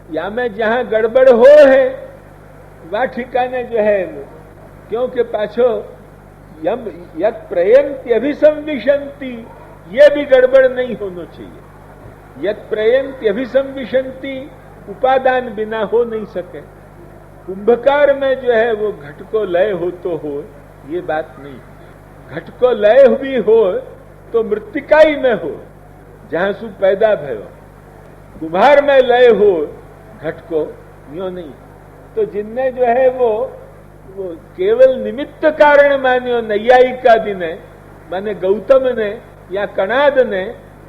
या में जहां गड़बड़ हो है वह ठिकाने जो है वो, क्योंकि पाछो यम यत प्रयंती अभिसंविशंति, ये भी गड़बड़ नहीं होना चाहिए। यत प्रयंती अभिसंविशंति उपादान बिना हो नहीं सके। कुंभकार में जो है वो घट को लय हो तो हो, ये बात नहीं। घट को लय भी हो तो मृत्तिकाई में हो जहां सु पैदा भयो। कुम्हार में लय हो घट को यो नहीं। तो जिनने जो है वो केवल निमित्त कारण मान्यो नैयायिकादि ने, माने गौतम ने या कणाद ने,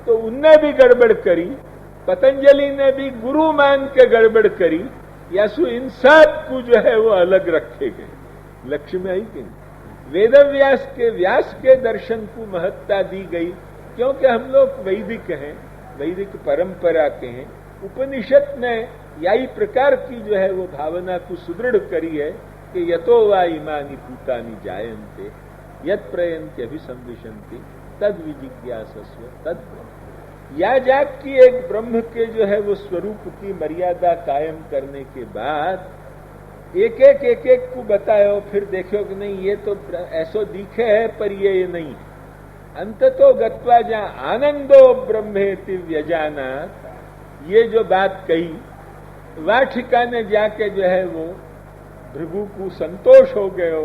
तो उनने भी गड़बड़ करी। पतंजलि ने भी गुरु मान के गड़बड़ करी। या सु इन सब को जो है वो अलग रखे गए। लक्ष्य में आई कि वेद व्यास के दर्शन को महत्ता दी गई, क्योंकि हम लोग वैदिक हैं, वैदिक परंपरा के हैं। उपनिषद ने यही प्रकार की जो है वो भावना को सुदृढ़ करी है कि यतो वा इमानि भूतानि जायन्ते यत् प्रयन्ति अभिसंविशन्ति तद विजिज्ञासस्व तद। या जाग की एक ब्रह्म के जो है वो स्वरूप की मर्यादा कायम करने के बाद एक एक को बतायो, फिर देखो कि नहीं ये तो ऐसो दिखे है पर ये नहीं। अंततो गत्वा जहां आनंदो ब्रह्मेति व्यजानात, ये जो बात कही वह ठिकाने जाके जो है वो भृगु को संतोष हो गयो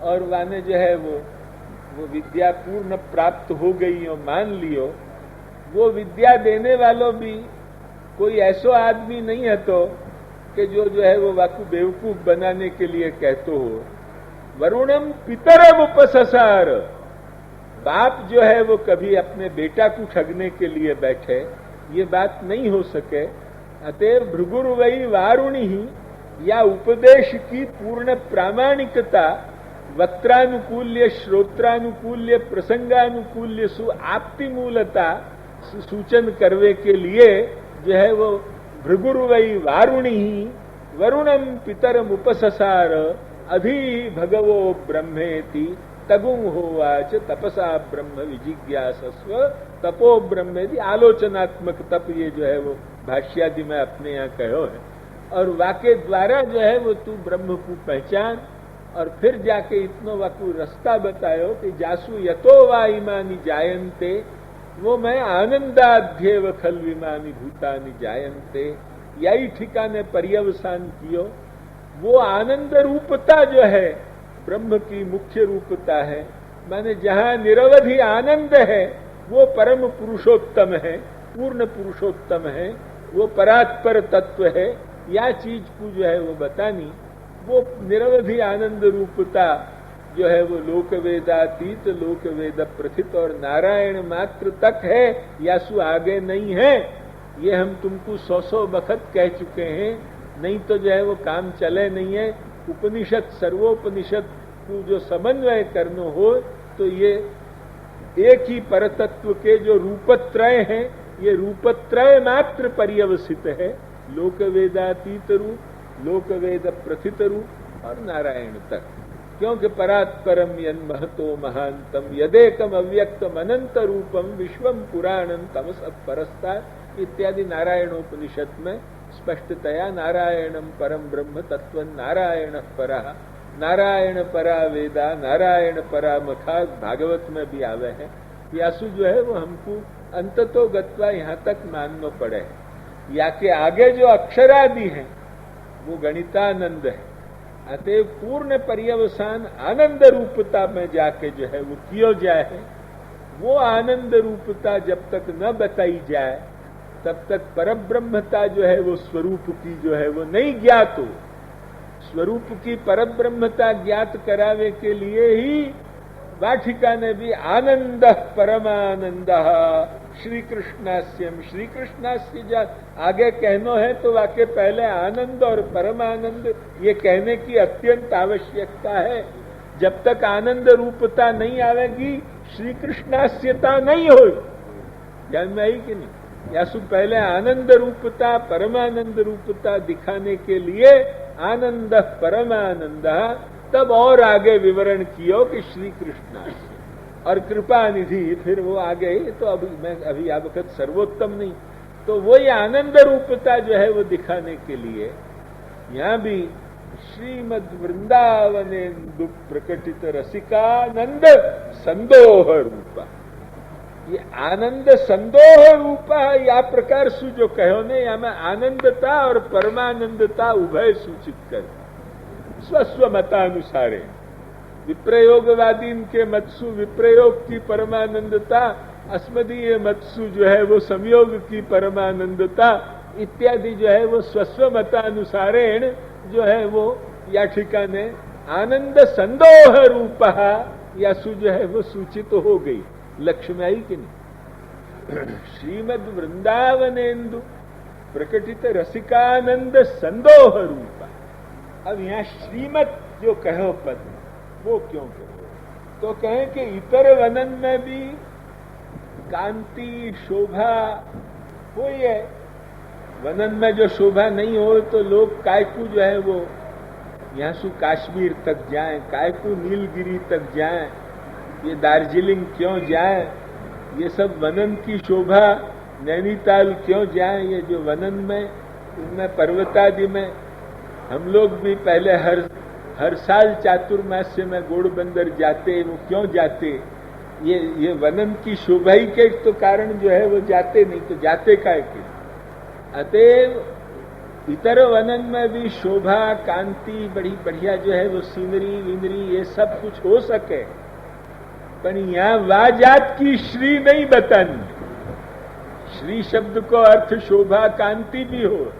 और वाने जो है वो विद्या पूर्ण प्राप्त हो गई और मान लियो। वो विद्या देने वालों भी कोई ऐसो आदमी नहीं है तो कि जो है वो वाकु बेवकूफ बनाने के लिए कहते हो। वरुणम पितरम उपससार, बाप जो है वो कभी अपने बेटा को ठगने के लिए बैठे, ये बात नहीं हो सके। अतएव भृगुर वही वारुणी ही, या उपदेश की पूर्ण प्रामाणिकता, वक्त्रानुकूल्य, श्रोत्रानुकूल्य, प्रसंगानुकूल्य सु आप्ति मूलता सूचन करवे के लिए जो है वो भृगुर वही वारुणी ही वरुणम पितरम उपससार अधि भगवो ब्रह्मेति तगुं होवाच तपसा ब्रह्म विजिज्ञासस्व तपो ब्रह्मेति। आलोचनात्मक तप ये जो है वो भाष्यादि में अपने यहाँ कहो है। और वाके द्वारा जो है वो तू ब्रह्म को पहचान, और फिर जाके इतनो वाकु रास्ता बतायो कि जासु यतो वा इमानि जायन्ते, वो मैं आनंदाध्येव खल विमानी भूतानि जायन्ते, यही ठिकाने पर्यवसान कियो। वो आनंद रूपता जो है ब्रह्म की मुख्य रूपता है, माने जहां निरवधि आनंद है वो परम पुरुषोत्तम है, पूर्ण पुरुषोत्तम है, वो परात्पर तत्व है। या चीज को जो है वो बतानी, वो निरवधि आनंद रूपता जो है वो लोक वेदातीत, लोक वेद प्रथित और नारायण मात्र तक है, या सु आगे नहीं है। ये हम तुमको 100 बखत कह चुके हैं, नहीं तो जो है वो काम चले नहीं है। उपनिषद सर्वोपनिषद को जो समन्वय करना हो तो ये एक ही परतत्व के जो रूपत्रय हैं, ये रूपत्रय मात्र पर्यवसित है। लोक वेदातीत रूप, लोक वेद प्रथित रूप और नारायण तक। क्योंकि परात्परम यन महतो महांतम यदेकम अव्यक्तम अनंत रूपम विश्वम पुराणम तमसत् परस्तात् इत्यादि नारायणोपनिषद में स्पष्टतया नारायणम परम ब्रह्म तत्व नारायण परः, नारायण परा वेदा, नारायण परा मखा भागवत में भी आवे है। यासु जो है वो हमको अंततो गत्वा यहाँ तक मानना पड़े है। या के आगे जो अक्षरादि हैं वो गणितानंद है। अतएव पूर्ण पर्यवसान आनंद रूपता में जाके जो है वो किया जाए है। वो आनंद रूपता जब तक न बताई जाए तब तक परब्रह्मता जो है वो स्वरूप की जो है वो नहीं ज्ञात हो। स्वरूप की परब्रह्मता ज्ञात करावे के लिए ही वाटिका ने भी आनंद परमानंद श्री कृष्णास्यम, श्री कृष्णास्य जा आगे कहना है तो वाके पहले आनंद और परमानंद ये कहने की अत्यंत आवश्यकता है। जब तक आनंद रूपता नहीं आवेगी श्री कृष्णास्यता नहीं हो। ध्यान में आई कि नहीं? या सु पहले आनंद रूपता परमानंद रूपता दिखाने के लिए आनंद परमानंद, तब और आगे विवरण किया कि श्री कृष्णास्य और कृपा निधि। फिर वो आगे तो अभी मैं अभी आप वक्त सर्वोत्तम नहीं, तो वही आनंद रूपता जो है वो दिखाने के लिए यहां भी श्रीमद वृंदावनेन्दु प्रकटित रसिकानंद संदोह रूपा, ये आनंद संदोह रूपा या प्रकार सु जो कहो ने या में आनंदता और परमानंदता उभय सूचित कर स्वस्व मतानुसारे। विप्रयोगवादी के मतसु विप्रयोग की परमानंदता, अस्मदीय मतसु जो है वो संयोग की परमानंदता इत्यादि जो है वो स्वस्व मतानुसारेण जो है वो या ठिकाने आनंद संदोह रूप या सु जो है वो सूचित हो गई। लक्ष्य में आई कि नहीं? श्रीमद वृंदावनेन्दु प्रकटित रसिकानंद संदोह रूपा। अब यहां श्रीमद जो कहो पद वो क्यों कहो? तो कहें कि इतर वनन में भी कांति शोभा हो, है वनन में जो शोभा नहीं हो तो लोग कायकू जो है वो यहां से कश्मीर तक जाएं, कायकू नीलगिरी तक जाएं, ये दार्जिलिंग क्यों जाएं, ये सब वनन की शोभा, नैनीताल क्यों जाएं, ये जो वनन में इनमें पर्वतादि में हम लोग भी पहले हर साल चातुर्मास्य में घोड़बंदर जाते, वो क्यों जाते? ये वनन की शोभा ही के तो कारण जो है वो जाते, नहीं तो जाते काय के? अतएव इतर वनन में भी शोभा कांति बड़ी बढ़िया जो है वो सीनरी विनरी ये सब कुछ हो सके, पर यहां वाजात की श्री नहीं बतानी। श्री शब्द को अर्थ शोभा कांति भी हो,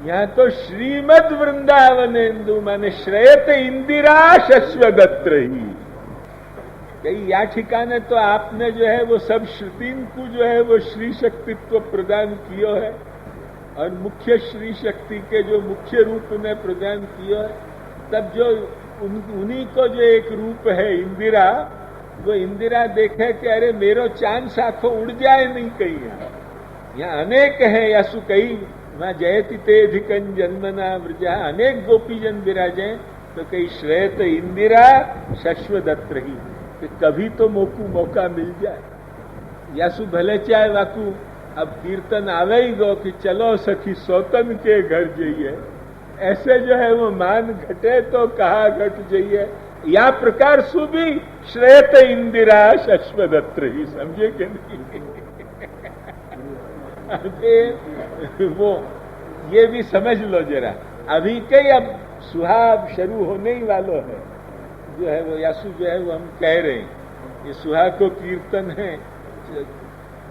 यहां तो श्रीमद वृंदावनेन्दु माने श्रेयत इंदिरा शश्वदत्र ही। कई या ठिकाने तो आपने जो है वो सब श्रुतिन को जो है वो श्री शक्तित्व प्रदान किया है और मुख्य श्री शक्ति के जो मुख्य रूप ने प्रदान किया है, तब जो उन्हीं को जो एक रूप है इंदिरा, वो इंदिरा देखे कि अरे मेरो चांद साखो उड़ जाए नहीं कहीं। यहाँ अनेक है या सु कई वहां जयति तेधिकं जन्मना व्रजा, अनेक गोपीजन विराजे, तो कई श्रेयत इंदिरा शश्वदत्र ही, कि कभी तो मौका मिल जाए। या सु भले चाहे वाकू अब कीर्तन आवे ही गो कि चलो सखी सौतन के घर जाइए, ऐसे जो है वो मान घटे तो कहा घट जाइए, या प्रकार सु भी श्रेयत इंदिरा शश्वदत्र ही, समझे कि नहीं? वो ये भी समझ लो जरा, अभी कई अब सुहाग शुरू होने ही वालों है जो है वो यासु जो है वो हम कह रहे हैं ये सुहाग को कीर्तन है,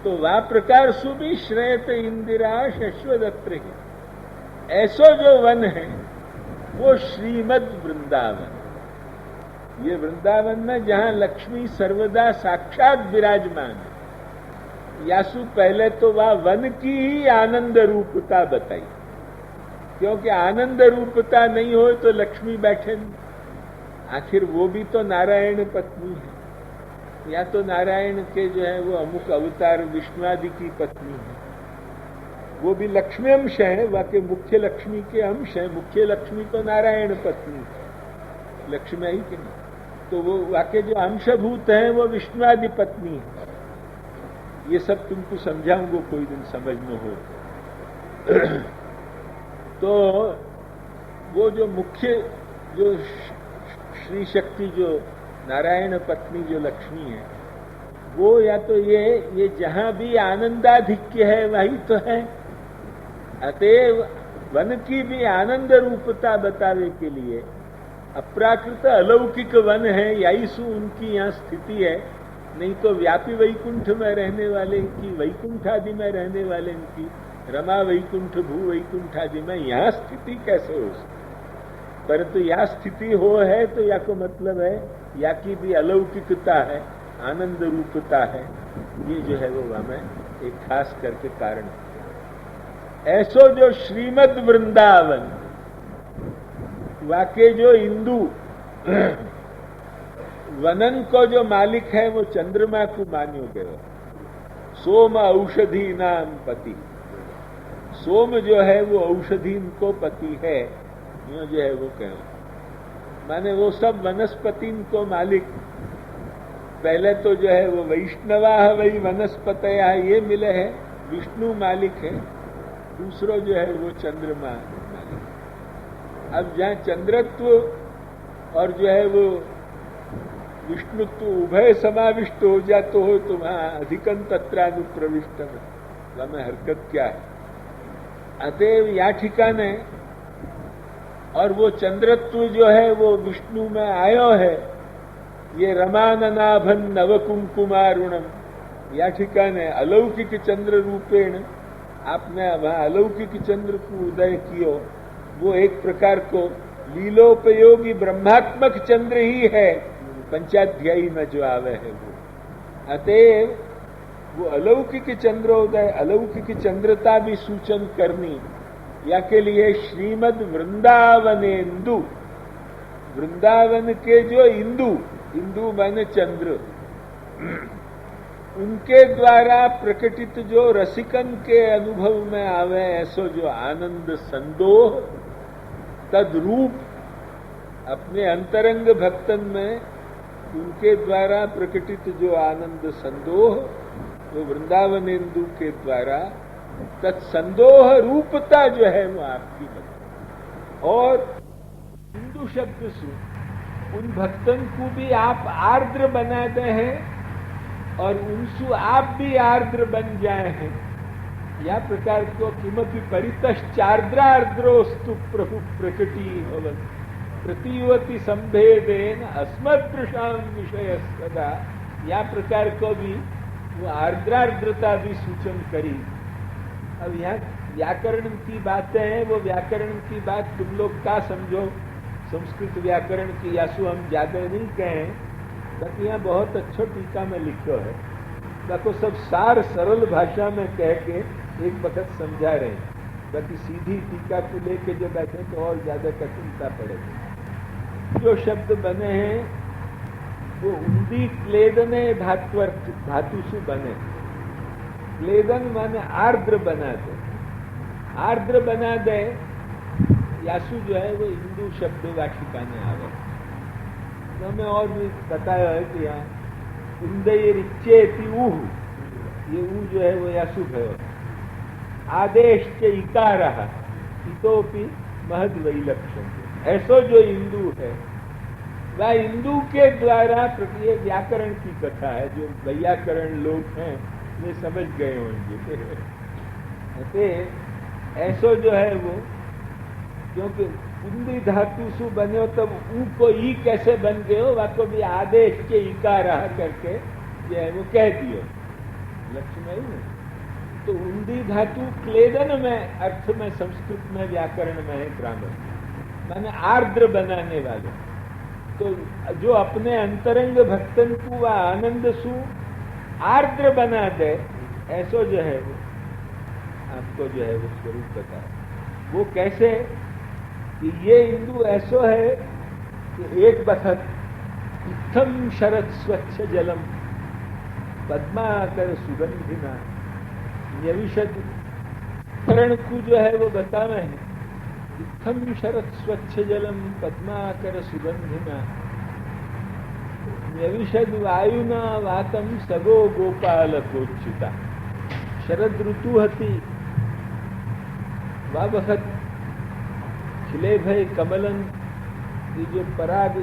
तो वह प्रकार सु भी श्रेयत इंदिरा शश्वदत्र ही। ऐसो जो वन है वो श्रीमद वृंदावन, ये वृंदावन में जहां लक्ष्मी सर्वदा साक्षात विराजमान है। यासु पहले तो वह वन की ही आनंद रूपता बताई, क्योंकि आनंद रूपता नहीं हो तो लक्ष्मी बैठे नहीं, आखिर वो भी तो नारायण पत्नी है, या तो नारायण के जो है वो अमुक अवतार विष्णुआदि की पत्नी है, वो भी लक्ष्मी अंश है, वाके मुख्य लक्ष्मी के अंश है, मुख्य लक्ष्मी तो नारायण पत्नी है, लक्ष्मी ही के नहीं, तो वो वाके जो अंशभूत है वो विष्णुआदि पत्नी है। ये सब तुमको समझाऊंगा कोई दिन समझ में हो। तो वो जो मुख्य जो श्री शक्ति जो नारायण पत्नी जो लक्ष्मी है, वो या तो ये जहां भी आनंदाधिक्य है वही तो है। अतएव वन की भी आनंद रूपता बताने के लिए अप्राकृत अलौकिक वन है, यही सु उनकी यहाँ स्थिति है, नहीं तो व्यापी वैकुंठ में रहने वाले इनकी, वैकुंठ आदि में रहने वाले इनकी, रमा वैकुंठ भू वैकुंठ आदि में यहाँ स्थिति कैसे हो सकती? परंतु यह स्थिति हो है तो या को मतलब है या की भी अलौकिकता है, आनंद रूपता है, ये जो है वो हमें एक खास करके कारण है। ऐसो जो श्रीमद वृंदावन वाके जो इंदु वनन को जो मालिक है वो चंद्रमा को मान्यो गयो, सोम औषधि नाम पति, सोम जो है वो औषधि को पति है, यो जो है वो कहो, माने वो सब वनस्पति को मालिक। पहले तो जो है वो वैष्णवा वही वनस्पतया ये मिले है, विष्णु मालिक है, दूसरा जो है वो चंद्रमा मालिक है। अब जहाँ चंद्रत्व और जो है वो विष्णुत्व उभय समाविष्ट हो जाते हो तो वहां अधिकं तत्रानुप्रविष्टम, में हरकत क्या है। अतएव या ठिकाने और वो चंद्रत्व जो है वो विष्णु में आयो है, ये रमाननाभन नवकुंकुमारुणम, या ठिकाने अलौकिक चंद्र रूपेण आपने वहां अलौकिक चंद्र को उदय कियो, वो एक प्रकार को लीलोपयोगी ब्रह्मात्मक चंद्र ही है, पंचाध्यायी में जो आवे है वो। अतएव वो अलौकिक चंद्रोदय, अलौकिक चंद्रता भी सूचन करनी, या के लिए श्रीमद वृंदावनेन्दु, वृंदावन के जो इंदु, इंदु माने चंद्र, उनके द्वारा प्रकटित जो रसिकन के अनुभव में आवे ऐसो जो आनंद संदोह, तद्रूप अपने अंतरंग भक्तन में उनके द्वारा प्रकटित जो आनंद संदोह, वो वृंदावनेन्दु के द्वारा तत्संदोह रूपता जो है वो आपकी बनी। और हिंदू शब्द से उन भक्तन को भी आप आर्द्र बना दे हैं और उनसु आप भी आर्द्र बन जाए हैं, या प्रकार को किमपि परितश्चार्द्रार्द्रोस्तु प्रभु प्रकटी भवन प्रतियुवती संभेदेन अस्मदृशाम विषय सदा, या प्रकार को भी वो आर्द्रार्द्रता भी सूचन करी। अब यहाँ व्याकरण की बातें हैं, वो व्याकरण की बात तुम लोग का समझो, संस्कृत व्याकरण की यासु हम ज्यादा नहीं कहें, बाकी यहाँ बहुत अच्छा टीका में लिखो है, बाकी सब सार सरल भाषा में कह के एक वक्त समझा रहे हैं, बाकी सीधी टीका को लेके जो बैठे तो और ज्यादा कठिनता पड़ेगी। जो शब्द बने हैं वो उन्दी क्लेदने धातु से बने, क्लेदन माने आर्द्र बना दे, आर्द्र बना दे, यासु जो है वो हिंदू शब्द वाटिका में आवे। तो हमें और भी बताया है कि यहाँ उन्दय रिच्चेति ऊह, ये ऊ जो है वो यासु है। आदेश के इकारः इतोपि महद वैलक्षण, ऐसो जो हिंदू है वह हिंदू के द्वारा ये व्याकरण की कथा है, जो वैयाकरण लोग हैं वे समझ गए होंगे। ऐसो जो है वो, क्योंकि उन्दी धातु सु बने तब ऊ को ई कैसे बन गए हो, वह को भी आदेश के इकार करके जो है वो कह दियो, लक्ष्य में ही। तो उन्दी धातु क्लेदन में अर्थ में संस्कृत में व्याकरण में है, ग्रामर माने आर्द्र बनाने वाले। तो जो अपने अंतरंग भक्तन को वह आनंद सु आर्द्र बना दे, ऐसो जो है वो आपको जो है वो स्वरूप बताए। वो कैसे कि ये हिंदू ऐसो है कि एक बखत इत्थम शरद स्वच्छ जलम पद्माकर सुगंधिना, यविषद करण को जो है वो बतावे हैं, इत्थम शरद स्वच्छ जलम पद्माकर सुगंधिना यविषद वायुना वातम सगो गोपाल कोचिता। शरद ऋतु हती, वह वक्त खिले भय कमलन ये जो पराग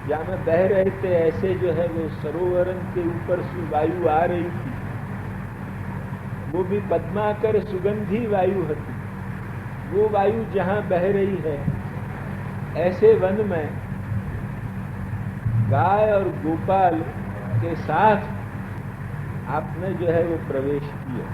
जहाँ बह रहे थे, ऐसे जो है वो सरोवरन के ऊपर से वायु आ रही थी, वो भी पद्माकर सुगंधी वायु हती। वो वायु जहाँ बह रही है, ऐसे वन में गाय और गोपाल के साथ आपने जो है वो प्रवेश किया।